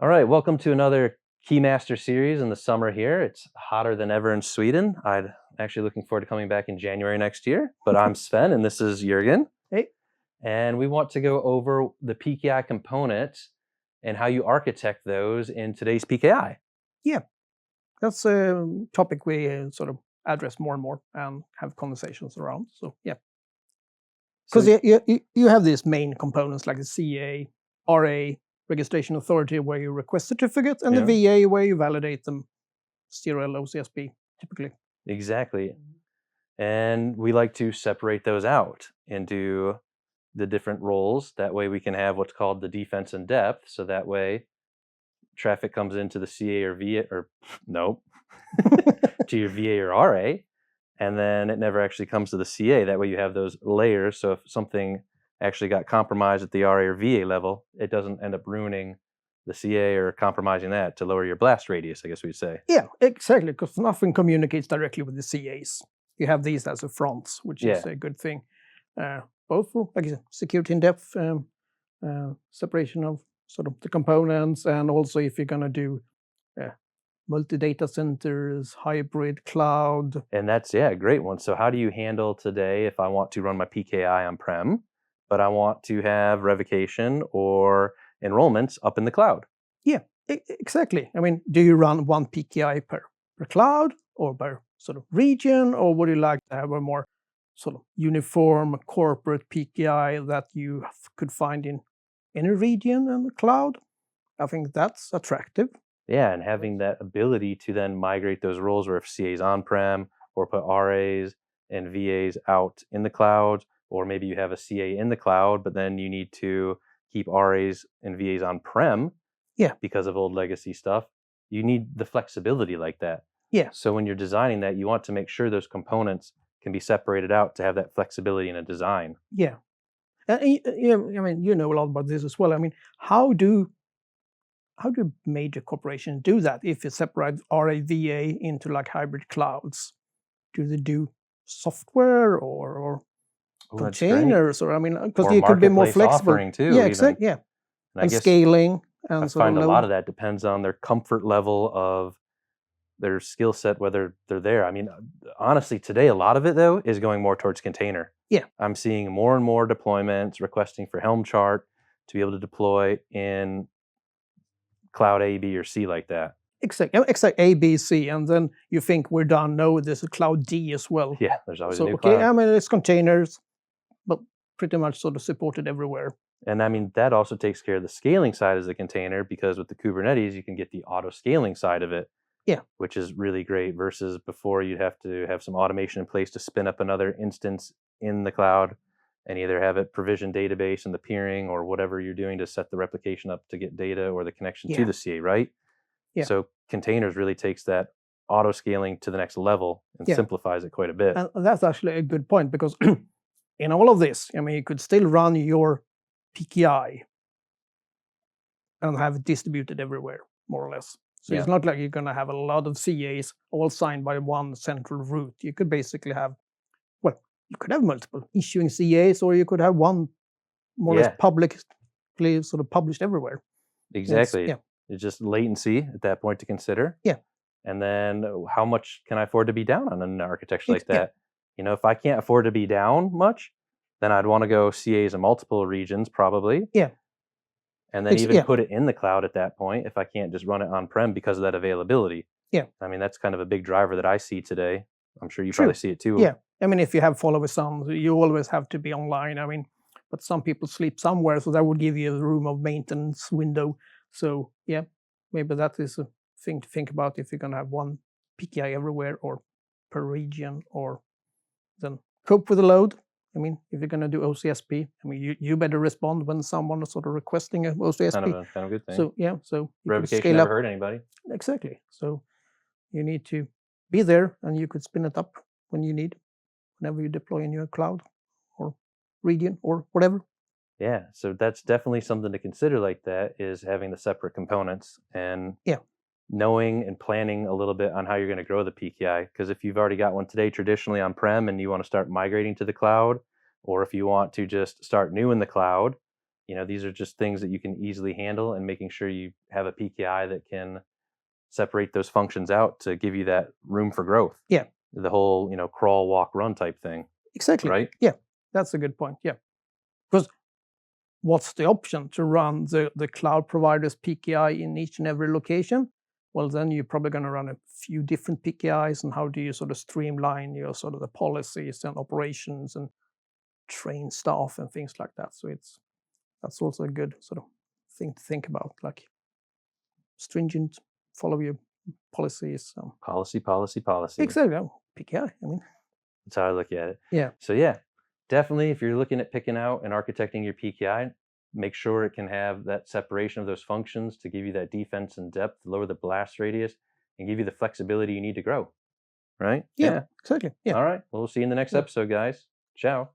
All right, welcome to another KEYMASTER series in the summer here. It's hotter than ever in Sweden. I'm actually looking forward to coming back in January next year. But I'm Sven, and this is Jörgen. Hey. And we want to go over the PKI components and how you architect those in today's PKI. Yeah, that's a topic we sort of address more and more and have conversations around. So yeah, because you have these main components like the CA, RA, registration authority where you request certificates, and the VA where you validate them, serial OCSP typically. Exactly. And we like to separate those out into the different roles. That way we can have what's called the defense in depth. So that way traffic comes into the CA or VA, or nope, to your VA or RA, and then it never actually comes to the CA. That way you have those layers. So if something actually got compromised at the RA or VA level, it doesn't end up ruining the CA or compromising that to lower your blast radius, I guess we'd say. Yeah, exactly, because nothing communicates directly with the CAs. You have these as a fronts, which is a good thing. Both for, like I said, security in depth, separation of sort of the components, and also if you're going to do multi-data centers, hybrid cloud. And that's, a great one. So how do you handle today if I want to run my PKI on-prem, but I want to have revocation or enrollments up in the cloud? Yeah, exactly. I mean, do you run one PKI per cloud or per sort of region, or would you like to have a more sort of uniform corporate PKI that you could find in any region and the cloud? I think that's attractive. Yeah, and having that ability to then migrate those roles, where if CA's on-prem or put RAs and VAs out in the cloud, or maybe you have a CA in the cloud, but then you need to keep RAs and VAs on-prem because of old legacy stuff. You need the flexibility like that. Yeah. So when you're designing that, you want to make sure those components can be separated out to have that flexibility in a design. Yeah. I mean, you know a lot about this as well. I mean, how do major corporations do that if you separate RA/VA into like hybrid clouds? Do they do software or containers, or I mean, because you could be more flexible too, yeah, exactly. Yeah, and scaling. And I find a lot of that depends on their comfort level of their skill set, whether they're there. I mean, honestly, today a lot of it though is going more towards container. Yeah, I'm seeing more and more deployments requesting for Helm chart to be able to deploy in cloud A, B, or C like that. Exactly, A, B, C, and then you think we're done. No, there's a cloud D as well. Yeah, there's always a new cloud. Okay, I mean, it's containers, but pretty much sort of supported everywhere. And I mean, that also takes care of the scaling side as a container, because with the Kubernetes, you can get the auto scaling side of it. Yeah. Which is really great, versus before you'd have to have some automation in place to spin up another instance in the cloud and either have it provision database and the peering or whatever you're doing to set the replication up to get data or the connection to the CA, right? Yeah. So containers really takes that auto scaling to the next level and simplifies it quite a bit. And that's actually a good point, because in all of this, I mean, you could still run your PKI and have it distributed everywhere, more or less. So it's not like you're going to have a lot of CAs all signed by one central root. You could basically have, well, you could have multiple issuing CAs, or you could have one more or less publicly sort of published everywhere. Exactly. It's just latency at that point to consider. Yeah. And then how much can I afford to be down on an architecture like that? You know, if I can't afford to be down much, then I'd want to go CAs in multiple regions probably. Yeah. And then even put it in the cloud at that point if I can't just run it on-prem because of that availability. Yeah. I mean, that's kind of a big driver that I see today. I'm sure you probably see it too. Yeah. I mean, if you have follower sons, you always have to be online. I mean, but some people sleep somewhere, so that would give you a room of maintenance window. So yeah, maybe that is a thing to think about if you're going to have one PKI everywhere or per region, or then cope with the load. I mean, if you're going to do OCSP, I mean, you better respond when someone is sort of requesting an OCSP. Kind of a good thing. So yeah, so revocation never hurt anybody. Exactly. So you need to be there, and you could spin it up when you need, whenever you deploy in your cloud or region or whatever. Yeah, so that's definitely something to consider like that, is having the separate components and knowing and planning a little bit on how you're going to grow the PKI. Because if you've already got one today traditionally on-prem and you want to start migrating to the cloud, or if you want to just start new in the cloud, these are just things that you can easily handle, and making sure you have a PKI that can separate those functions out to give you that room for growth. Yeah. The whole, crawl, walk, run type thing. Exactly. Right? Yeah, that's a good point. Yeah. Because what's the option to run the cloud provider's PKI in each and every location? Well, then you're probably going to run a few different PKIs, and how do you sort of streamline your sort of the policies and operations and train staff and things like that. So that's also a good sort of thing to think about, like stringent, follow your policies. Policy, policy, policy. Exactly. PKI. I mean, That's how I look at it. yeah. So yeah, definitely if you're looking at picking out and architecting your PKI, make sure it can have that separation of those functions to give you that defense and depth, lower the blast radius, and give you the flexibility you need to grow. Right? Yeah. Exactly. Yeah. All right. Well, we'll see you in the next episode, guys. Ciao.